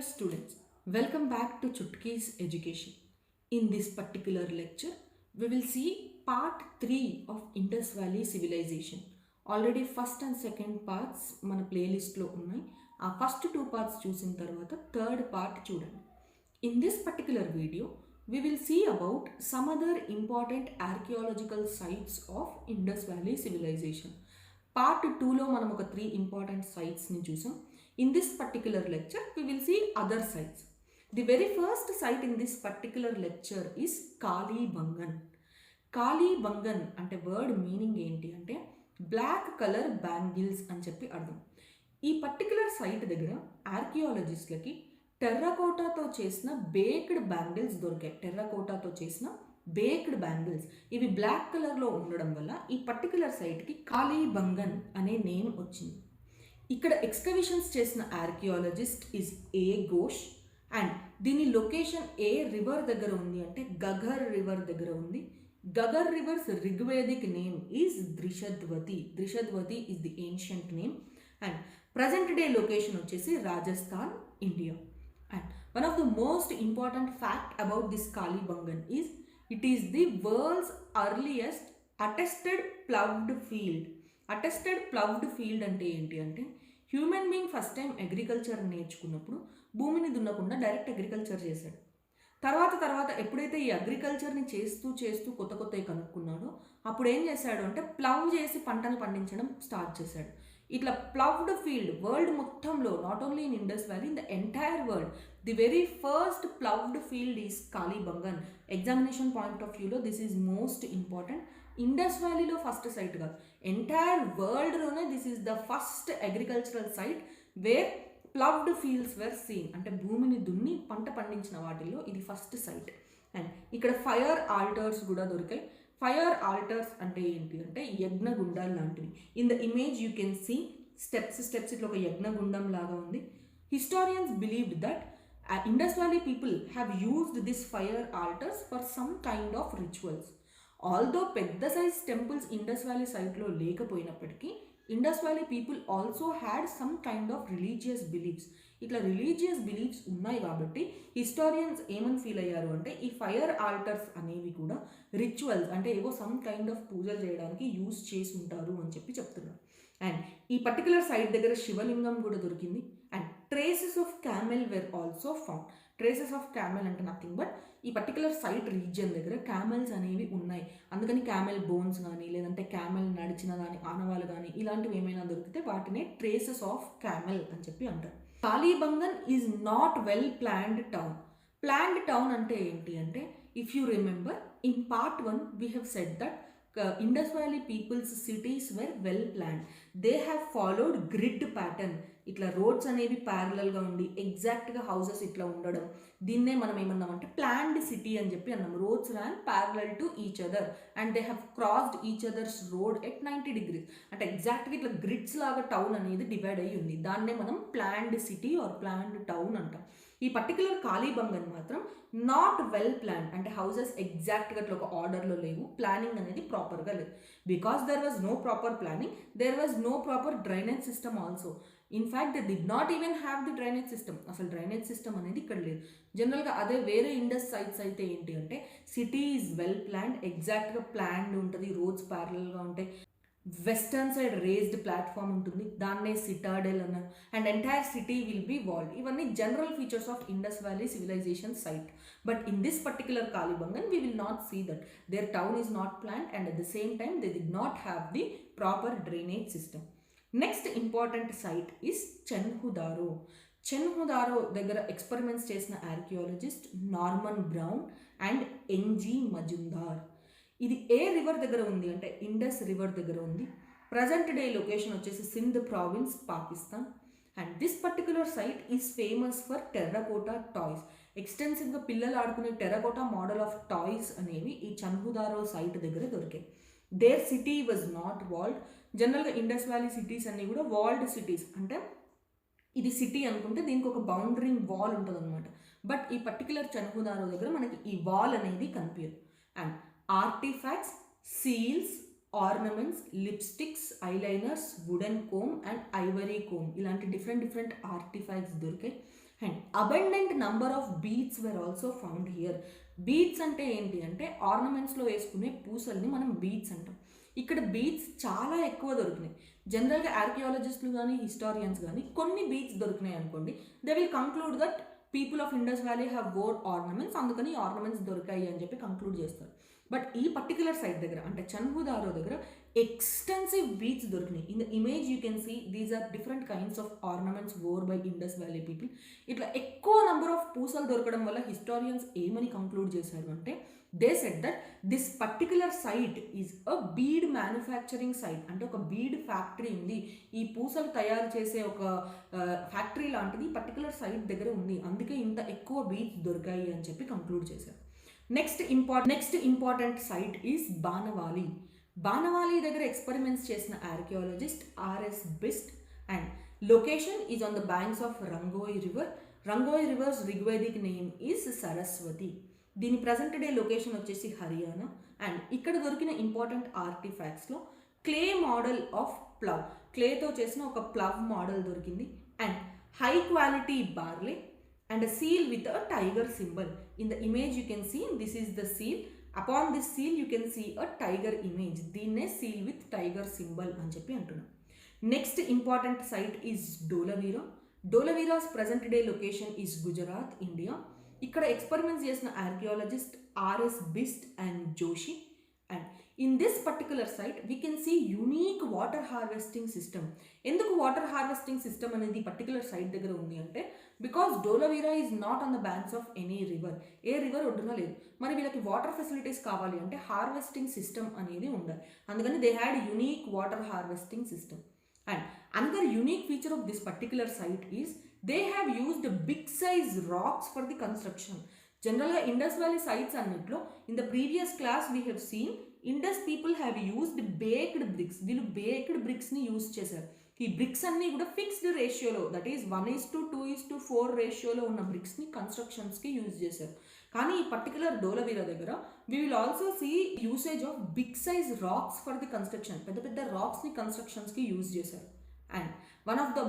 Dear students, welcome back to Chutki's Education. In this particular lecture, we will see part 3 of Indus Valley Civilization. Already first and second parts మన ప్లేలిస్ట్లో ఉన్నాయి. ఆ first 2 parts చూసిన తర్వాత third part చూడండి. In this particular video, we will see about some other important archaeological sites of Indus Valley Civilization. Part 2లో మనం ఒక 3 ఇంపార్టెంట్ సైట్స్ని చూసాం. In this particular lecture, we will see other sites. The very first site in this particular lecture is Kalibangan. Kalibangan అంటే word meaning ఏంటి అంటే black colour bangles అని చెప్పి అర్థం. ఈ పర్టికులర్ సైట్ దగ్గర ఆర్కియాలజిస్ట్లకి టెర్రకోటాతో చేసిన బేక్డ్ బ్యాంగిల్స్ దొరికాయి. టెర్రకోటాతో చేసిన బేక్డ్ బ్యాంగిల్స్ ఇవి బ్లాక్ కలర్లో ఉండడం వల్ల ఈ పర్టికులర్ సైట్కి కాళీబంగన్ అనే నేమ్ వచ్చింది. ఇక్కడ ఎక్స్కవిషన్స్ చేసిన archaeologist is A Ghosh and దీని లొకేషన్ ఏ రివర్ దగ్గర ఉంది అంటే గగర్ రివర్ దగ్గర ఉంది. Ghaggar river's Rigvedic name is Drishadvati. Drishadvati is the ancient name and present day location వచ్చేసి Rajasthan, India. And one of the most important fact about this Kalibangan is it is the world's earliest attested ploughed field. Attested ploughed field అంటే ఏంటి అంటే human being first time agriculture నేర్చుకున్నప్పుడు భూమిని దున్నకుండా direct agriculture చేశాడు. తర్వాత ఎప్పుడైతే ఈ అగ్రికల్చర్ని చేస్తూ కొత్తవి కనుక్కున్నాడో అప్పుడు ఏం చేశాడు అంటే ప్లవ్ చేసి పంటలు పండించడం స్టార్ట్ చేశాడు. ఇట్లా ప్లవ్డ్ ఫీల్డ్ వరల్డ్ మొత్తంలో not only in Indus valley in the entire world the very first ploughed field is Kalibangan. Examination point of వ్యూలో this is most important. Indus వ్యాలీలో ఫస్ట్ సైట్ కాదు, ఎంటైర్ వరల్డ్లోనే this is the first agricultural site were ploughed fields were seen. అంటే భూమిని దున్ని పంట పండించిన వాటిల్లో ఇది ఫస్ట్ సైట్. అండ్ ఇక్కడ ఫైర్ ఆల్టర్స్ కూడా దొరికాయి. ఫైర్ ఆల్టర్స్ అంటే ఏంటి అంటే యజ్ఞగుండాలు లాంటివి. In the image you can see steps ఇట్లా ఒక యజ్ఞగుండం లాగా ఉంది. Historians believed that Indus valley people have used this fire altars for some kind of rituals. Although పెద్ద సైజ్ టెంపుల్స్ ఇండస్ వ్యాలీ సైట్లో లేకపోయినప్పటికీ Indus valley people also had some kind of religious beliefs. ఇట్లా religious beliefs ఉన్నాయి కాబట్టి historians ఏమని feel అయ్యారు అంటే ఈ ఫైర్ ఆల్టర్స్ అనేవి కూడా రిచువల్స్ అంటే ఏవో సమ్ కైండ్ ఆఫ్ పూజలు చేయడానికి యూజ్ చేసి ఉంటారు అని చెప్పి చెప్తున్నారు. అండ్ ఈ పర్టికులర్ సైట్ దగ్గర శివలింగం కూడా దొరికింది. And traces of camel were also found. Traces of camel అంటే నథింగ్ బట్ ఈ పర్టికులర్ సైట్ రీజియన్ దగ్గర క్యామెల్స్ అనేవి ఉన్నాయి. అందుకని క్యామెల్ బోన్స్ కానీ లేదంటే క్యామెల్ నడిచిన కానీ ఆనవాళ్ళు కానీ ఇలాంటివి ఏమైనా దొరికితే వాటినే ట్రేసెస్ ఆఫ్ క్యామెల్ అని చెప్పి అంటారు. Kalibangan is not well planned town. Planned town అంటే ఏంటి అంటే if you remember in part 1 we have said that Indus Valley peoples cities were well planned. They have followed grid pattern. ఇట్లా roads అనేవి ప్యారలల్గా ఉండి ఎగ్జాక్ట్గా హౌసెస్ ఇట్లా ఉండడం దీన్నే మనం ఏమన్నామంటే ప్లాన్డ్ సిటీ అని చెప్పి అన్నాం. Roads ran parallel to each other and they have crossed each others road at 90 degrees. అంటే ఎగ్జాక్ట్గా ఇట్లా గ్రిడ్స్ లాగా టౌన్ అనేది డివైడ్ అయ్యి ఉంది. దాన్నే మనం planned city or planned town అంటాం. ఈ పర్టికులర్ కాళీబంగన్ మాత్రం నాట్ వెల్ ప్లాన్ అంటే హౌసెస్ ఎగ్జాక్ట్గా అట్లా ఒక ఆర్డర్లో లేవు. ప్లానింగ్ అనేది ప్రాపర్గా లేదు. Because there was no proper planning there was no proper drainage system also. In fact they did not even have the drainage system. అసలు డ్రైనేజ్ సిస్టమ్ అనేది ఇక్కడ లేదు. జనరల్గా అదే వేరే ఇండస్ సైట్స్ అయితే ఏంటి అంటే సిటీ ఈజ్ వెల్ ప్లాన్డ్, ఎగ్జాక్ట్గా ప్లాన్డ్ ఉంటుంది, రోడ్స్ ప్యారలల్గా ఉంటాయి, వెస్టర్న్ సైడ్ రేజ్డ్ ప్లాట్ఫామ్ ఉంటుంది, దాన్నే సిటాడెల్ అన్నారు and entire city will be walled. ఇవన్నీ general features of Indus valley civilisation site. But in this particular Kalibangan we will not see that their town is not planned and at the same time they did not have the proper drainage system. Next important site is Chanhudaro. Chanhudaro దగ్గర experiments చేసిన archaeologist Norman Brown and NG Majumdar. ఇది ఏ river దగ్గర ఉంది అంటే Indus river దగ్గర ఉంది. Present day location వచ్చేసి Sindh province, Pakistan. And this particular site is famous for terracotta toys. ఎక్స్టెన్సివ్గా పిల్లలు ఆడుకునే టెర్రకోటా మోడల్ ఆఫ్ టాయ్స్ అనేవి ఈ చెన్హుదారో సైట్ దగ్గర దొరికాయి. Their city was not walled. జనరల్గా ఇండస్ వ్యాలీ సిటీస్ అన్నీ కూడా వాల్డ్ సిటీస్ అంటే ఇది సిటీ అనుకుంటే దీనికి ఒక బౌండరింగ్ వాల్ ఉంటుంది అనమాట. బట్ ఈ పర్టికులర్ చెన్హుదారో దగ్గర మనకి ఈ వాల్ అనేది కనిపించదు. And artifacts, seals, ornaments, lipsticks, eyeliners, wooden comb and ivory comb ఇలాంటి డిఫరెంట్ ఆర్టిఫాక్ట్స్ దొరికాయి. And abundant number of beads were also found here. Beads అంటే ఏంటి అంటే ఆర్నమెంట్స్లో వేసుకునే పూసల్ని మనం బీడ్స్ అంటాం. ఇక్కడ బీడ్స్ చాలా ఎక్కువ దొరికినాయి. జనరల్గా ఆర్కియాలజిస్టులు కానీ హిస్టారియన్స్ కానీ కొన్ని బీడ్స్ దొరికినాయి అనుకోండి, they will conclude that people of Indus valley have wore ornaments, అందుకని ఆర్నమెంట్స్ దొరికాయి అని చెప్పి కంక్లూడ్ చేస్తారు. బట్ ఈ పర్టికులర్ సైట్ దగ్గర అంటే చన్హుదారో దగ్గర ఎక్స్టెన్సివ్ బీడ్స్ దొరికినాయి. In the image you can see these are different kinds of ornaments worn by Indus valley people. ఇట్లా ఎక్కువ నెంబర్ ఆఫ్ పూసలు దొరకడం వల్ల హిస్టారియన్స్ ఏమని కంక్లూడ్ చేశారు అంటే they said that this particular site is a bead manufacturing site. అంటే ఒక బీడ్ ఫ్యాక్టరీ ఉంది, ఈ పూసలు తయారు చేసే ఒక ఫ్యాక్టరీ లాంటిది పర్టికులర్ సైట్ దగ్గర ఉంది, అందుకే ఇంత ఎక్కువ బీడ్స్ దొరికాయి అని చెప్పి కంక్లూడ్ చేశారు. Next important site is Banawali. Banawali దగ్గర ఎక్స్పెరిమెంట్స్ చేసిన archaeologist RS Bisht and location is on the banks of Rangoi river. Rangoi river's Rigvedic name is Saraswati. దీని ప్రజెంట్ డే లొకేషన్ వచ్చేసి హర్యానా. అండ్ ఇక్కడ దొరికిన ఇంపార్టెంట్ ఆర్టిఫాక్ట్స్లో క్లే మోడల్ ఆఫ్ ప్లవ్, క్లేతో చేసిన ఒక ప్లవ్ మోడల్ దొరికింది. And high quality barley and a seal with a tiger symbol. In the image you can see this is the seal. Upon this seal you can see a tiger image. దీన్నే seal with tiger symbol అని చెప్పి అంటున్నాం. Next important site is Dholavira. Dholavira's present day location is Gujarat, India. ఇక్కడ experiments చేసిన archaeologist RS Bisht and Joshi. And in this particular site we can see unique water harvesting system. ఎందుకు water harvesting system అనేది particular site దగ్గర ఉంది అంటే because Dholavira is not on the banks of any river. ఏ river ఒడ్డున లేదు. మరి వీళ్ళకి వాటర్ ఫెసిలిటీస్ కావాలి అంటే హార్వెస్టింగ్ సిస్టమ్ అనేది ఉండాలి, అందుకని they had unique water harvesting system. And another unique feature of this particular site is they have used big size rocks for the construction. జనరల్గా ఇండస్ వ్యాలీ సైట్స్ అన్నింటిలో in the previous class we have seen Indus people have used baked bricks. వీళ్ళు baked బ్రిక్స్ని use చేశారు. ఈ bricks అన్నీ కూడా fixed రేషియోలో, that is 1:2:4 రేషియోలో ఉన్న బ్రిక్స్ని కన్స్ట్రక్షన్స్కి యూజ్ చేశారు. కానీ ఈ పర్టికులర్ డోలవీరా దగ్గర we will also see usage of big size rocks for the construction. పెద్ద పెద్ద రాక్స్ని కన్స్ట్రక్షన్స్కి యూజ్ చేశారు. And one of the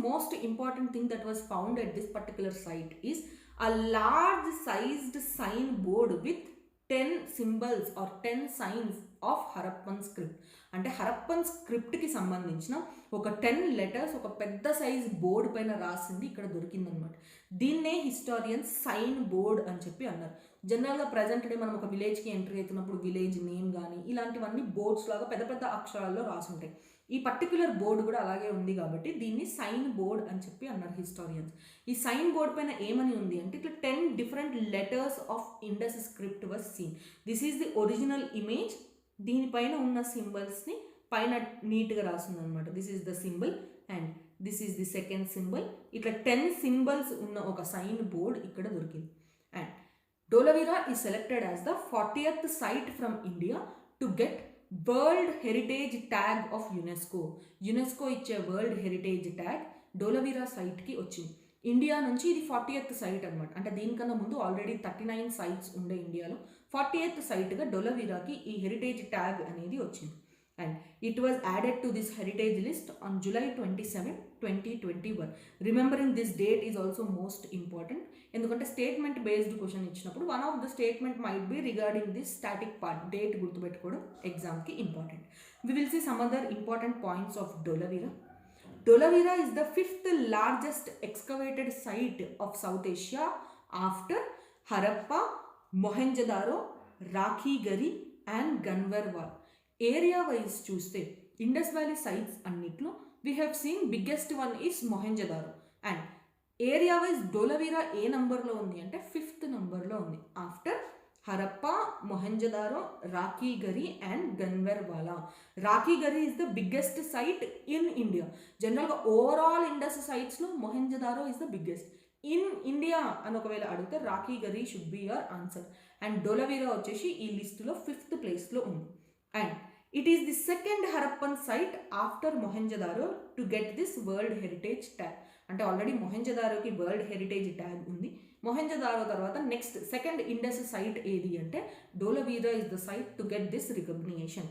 most important thing that was found at this particular site is a large sized sign board with 10 symbols or 10 signs of Harappan script. అంటే Harappan స్క్రిప్ట్కి సంబంధించిన ఒక 10 letters ఒక పెద్ద సైజ్ బోర్డు పైన రాసింది ఇక్కడ దొరికిందనమాట. దీన్నే historians sign board అని చెప్పి అన్నారు. జనరల్గా ప్రజెంట్ డే మనం ఒక విలేజ్కి ఎంట్రీ అవుతున్నప్పుడు విలేజ్ నేమ్ కానీ ఇలాంటివన్నీ బోర్డ్స్ లాగా పెద్ద పెద్ద అక్షరాల్లో రాసుంటాయి. ఈ పర్టికులర్ బోర్డు కూడా అలాగే ఉంది కాబట్టి దీన్ని సైన్ బోర్డ్ అని చెప్పి అన్నారు హిస్టారియన్స్. ఈ సైన్ బోర్డ్ పైన ఏమని ఉంది అంటే ఇట్లా 10 different letters of Indus script was seen. This is the original image. దీనిపైన ఉన్న సింబల్స్ని పైన నీట్గా రాస్తుంది అనమాట. This is the symbol and this is the second symbol. ఇట్లా 10 సింబల్స్ ఉన్న ఒక సైన్ బోర్డ్ ఇక్కడ దొరికింది. And Dholavira is selected as the 40th site from India to get world heritage tag of UNESCO. UNESCO ఇచ్చే వరల్డ్ హెరిటేజ్ ట్యాగ్ డోలవీరా సైట్కి వచ్చింది. India నుంచి ఇది 40th సైట్ అనమాట. అంటే దీనికన్నా ముందు ఆల్రెడీ 39 సైట్స్ ఉండే ఇండియాలో 40th సైట్గా డోలవీరాకి ఈ హెరిటేజ్ ట్యాగ్ అనేది వచ్చింది. And it was added to this heritage list on July 27, 2021. Remembering this date is also most important. ఎందుకంటే స్టేట్మెంట్ బేస్డ్ క్వశ్చన్ ఇచ్చినప్పుడు one of the statement might be regarding this static part. Date గుర్తుపెట్టుకోవడం ఎగ్జామ్కి important. We will see some other important points of Dholavira. Dolavira is the 5th largest excavated site of South Asia after Harappa, Mohenjo-daro, Rakhi-gari and Ganvarwal. Area wise చూస్తే Indus Valley sites అన్నిట్లో we have seen biggest one is Mohenjo-daro and area wise Dolavira ఏ నంబర్లో ఉంది అంటే 5th నంబర్లో ఉంది after Harappa, Mohenjo-daro, Rakhi-gari and Ganvarwala. Rakhi-gari is the biggest site in India. Generally, overall Indus sites lo Mohenjo-daro is the biggest. In India, అని ఒకవేళ అడిగితే Rakhi-gari should be your answer. And Dolavira వచ్చేసి ఈ లిస్టులో 5th ప్లేస్లో ఉంది. And it is the second Harappan site after Mohenjo-daro to get this World Heritage tag. అంటే already మొహెంజోదారోకి వరల్డ్ హెరిటేజ్ ట్యాగ్ ఉంది. మొహెంజోదారో తర్వాత నెక్స్ట్ సెకండ్ ఇండస్ సైట్ ఏది అంటే Dholavira is the site to get this recognition.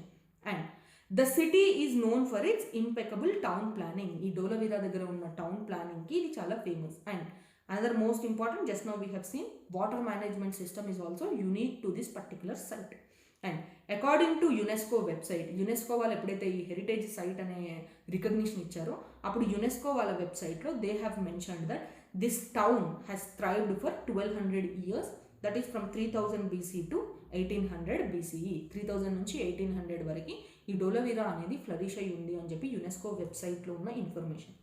And the city is known for its impeccable town planning. ఈ డోలవీరా దగ్గర ఉన్న town ప్లానింగ్కి ఇది చాలా famous. And Another most important, just now we have seen, water management system is also unique to this particular site. And according to UNESCO website, UNESCO వాళ్ళు ఎప్పుడైతే ఈ heritage site అనే రికగ్నిషన్ ఇచ్చారో అప్పుడు యునెస్కో వాళ్ళ వెబ్సైట్లో they have mentioned that this town has thrived for 1200 years, that is from 3000 BC to 1800 BCE. 3000 నుంచి 1800 వరకు ఈ డోలవీరా అనేది ఫ్లరిష్ అయి ఉంది అని చెప్పి యునెస్కో వెబ్సైట్లో ఉన్న information.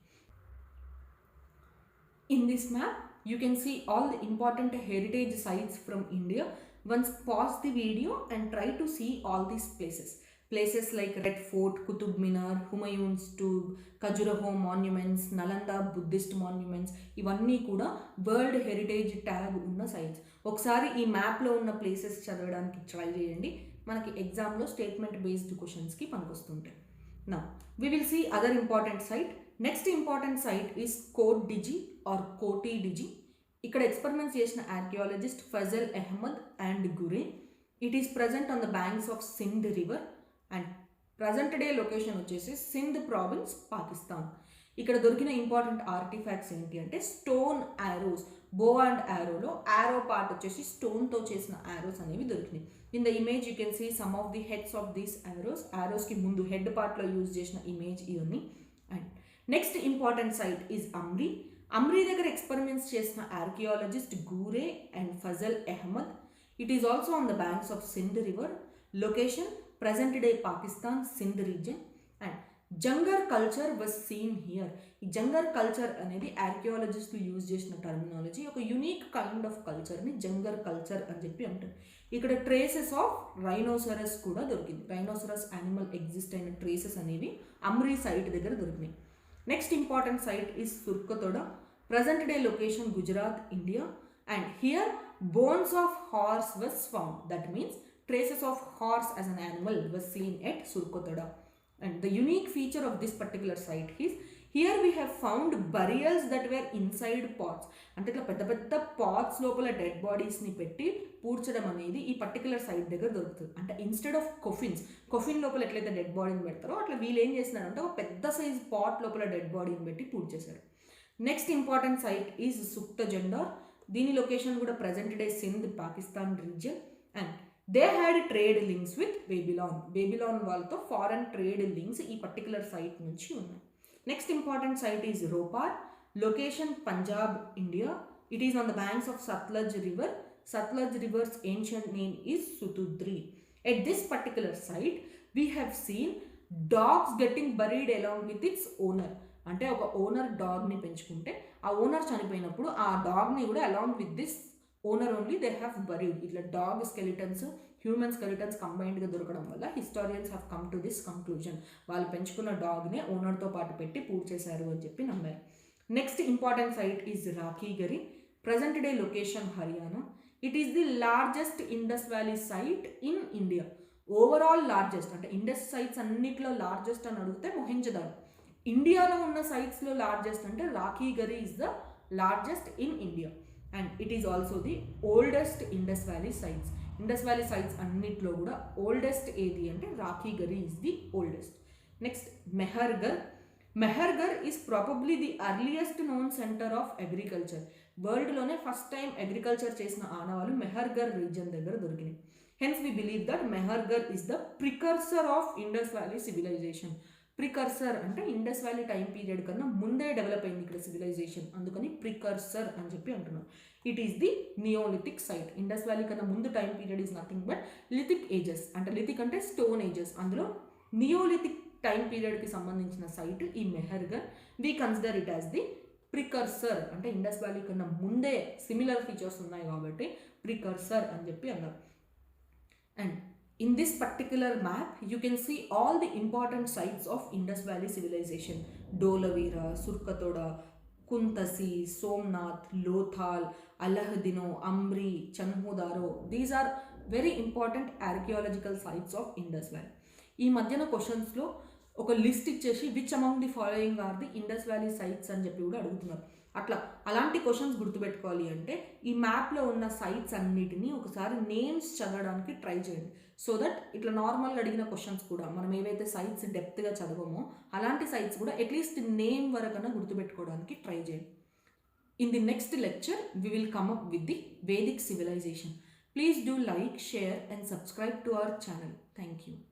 In this map, you can see all the important heritage sites from India. Once pause the video and try to see all these places. Places like Red Fort, Qutub Minar, Humayun's Tomb, Khajuraho monuments, Nalanda Buddhist monuments, ఇవన్నీ కూడా world heritage tag ఉన్న sites. ఒకసారి ఈ మ్యాప్లో ఉన్న places చదవడానికి try చేయండి, మనకి ఎగ్జామ్లో స్టేట్మెంట్ బేస్డ్ క్వశ్చన్స్కి పనికొస్తుంటాయి. Now, we will see other important site. Next important site is Kot Diji or Koti Diji. ఇక్కడ ఎక్స్పెరిమెంట్స్ చేసిన archaeologist Fazal Ahmad and Ghurye. It is present on the banks of Sindh river and present day location వచ్చేసి Sindh province, Pakistan. ఇక్కడ దొరికిన important artefacts ఏంటి అంటే stone arrows, bow and యారోలో arrow part వచ్చేసి స్టోన్తో చేసిన యారోస్ అనేవి దొరికినాయి. In the image you can see some of the heads of these arrows. యారోస్కి ముందు హెడ్ పార్ట్లో యూజ్ చేసిన ఇమేజ్ ఇవన్నీ. And next important site is Amri. Amri దగ్గర ఎక్స్పెరిమెంట్స్ చేసిన ఆర్కియాలజిస్ట్ గూరే and Fazal Ahmed. It is also on the banks of Sindh river. Location present day Pakistan, Sindh region. And జంగర్ culture was scene here. ఈ జంగర్ culture అనేది ఆర్కియాలజిస్టులు యూజ్ చేసిన టర్మినాలజీ. ఒక యునిక్ కైండ్ ఆఫ్ కల్చర్ని జంగర్ culture అని చెప్పి అంటారు. ఇక్కడ ట్రేసెస్ ఆఫ్ రైనోసరస్ కూడా దొరికింది. రైనోసరస్ యానిమల్ ఎగ్జిస్ట్ అయిన ట్రేసెస్ అనేవి అమ్రీ సైట్ దగ్గర దొరికినాయి. Next important site is Surkatoda, present day location Gujarat, India, and here bones of horse was found. That means traces of horse as an animal was seen at Surkatoda. And the unique feature of this particular site is here we have found burials that were inside pots. అంటే ఇట్లా పెద్ద పెద్ద pots లోపల dead బాడీస్ని పెట్టి పూడ్చడం అనేది ఈ particular site దగ్గర దొరుకుతుంది. అంటే ఇన్స్టెడ్ ఆఫ్ కొఫిన్ లోపల ఎట్లయితే డెడ్ బాడీని పెడతారో అట్లా వీళ్ళు ఏం చేస్తున్నారంటే ఒక పెద్ద సైజ్ పాట్ లోపల డెడ్ బాడీని పెట్టి పూడ్చేశారు. నెక్స్ట్ ఇంపార్టెంట్ సైట్ ఈజ్ సుక్త జండార్. దీని లొకేషన్ కూడా present day Sindh, Pakistan region. And they had trade links with Babylon వాళ్ళతో ఫారెన్ ట్రేడ్ లింక్స్ ఈ పర్టికులర్ సైట్ నుంచి ఉన్నాయి. Next important site is Ropar, location Punjab, India. It is on the banks of Satluj River. Satluj River's ancient name is Sutudri. At this particular site, we have seen dogs getting buried along with its owner. అంటే ఒక owner డాగ్ని పెంచుకుంటే ఆ owner చనిపోయినప్పుడు ఆ డాగ్ని కూడా along with this owner only they have buried. ఇట్లా dog skeletons, human skeletons కంబైన్డ్గా దొరకడం వల్ల historians have come to this conclusion. వాళ్ళు పెంచుకున్న డాగ్నే ఓనర్తో పాటు పెట్టి పూజ చేశారు అని చెప్పి నమ్మారు. Next important site is Rakhigarhi, present day location Haryana. It is the largest Indus valley site in India. Overall largest అంటే ఇండస్ సైట్స్ అన్నిట్లో లార్జెస్ట్ అని అడిగితే మొహెంజోదారో. ఇండియాలో ఉన్న సైట్స్లో లార్జెస్ట్ అంటే Rakhigarhi is the largest in India. And it is also the oldest Indus valley sites. Indus valley sites అన్నిట్లో కూడా ఓల్డెస్ట్ ఏది అంటే Rakhigarhi is the oldest. Next Mehrgarh. Mehrgarh is probably the earliest known centre of agriculture. వరల్డ్లోనే first time agriculture చేసిన ఆనవాళ్ళు Mehrgarh region దగ్గర దొరికినాయి. Hence we believe that Mehrgarh is the precursor of Indus valley civilisation. Precursor అంటే ఇండస్ వ్యాలీ టైం పీరియడ్ కన్నా ముందే develop అయింది ఇక్కడ సివిలైజేషన్, అందుకని ప్రికర్సర్ అని చెప్పి అంటున్నాం. It is the neolithic site. Indus valley కన్నా ముందు time period is nothing but lithic ages. అంటే లిథిక్ అంటే స్టోన్ ఏజెస్, అందులో నియోలిథిక్ టైం పీరియడ్కి సంబంధించిన సైట్ ఈ Mehrgarh. We consider it as the precursor. అంటే ఇండస్ వ్యాలీ కన్నా ముందే సిమిలర్ ఫీచర్స్ ఉన్నాయి కాబట్టి ప్రికర్సర్ అని చెప్పి అన్నారు. And in this particular map, you can see all the important sites of Indus Valley civilization. Dolavira, Surkatoda, Kuntasi, Somnath, Lothal, Allahabad, Amri, Chanhodaro. These are very important archaeological sites of Indus Valley. ఈ మధ్యన క్వశ్చన్స్లో ఒక list ఇచ్చేసి which among the following are the Indus valley sites అని చెప్పి కూడా అడుగుతున్నారు. అలాంటి questions గుర్తుపెట్టుకోవాలి అంటే ఈ మ్యాప్లో ఉన్న సైట్స్ అన్నిటినీ ఒకసారి నేమ్స్ చదవడానికి ట్రై చేయండి. సో దట్ ఇట్లా నార్మల్గా అడిగిన క్వశ్చన్స్ కూడా మనం ఏవైతే సైట్స్ డెప్త్గా చదవమో అలాంటి సైట్స్ కూడా అట్లీస్ట్ నేమ్ వరకన్నా గుర్తుపెట్టుకోవడానికి ట్రై చేయండి. In the next lecture, we will come up with the Vedic civilization. Please do like, share and subscribe to our channel. Thank you.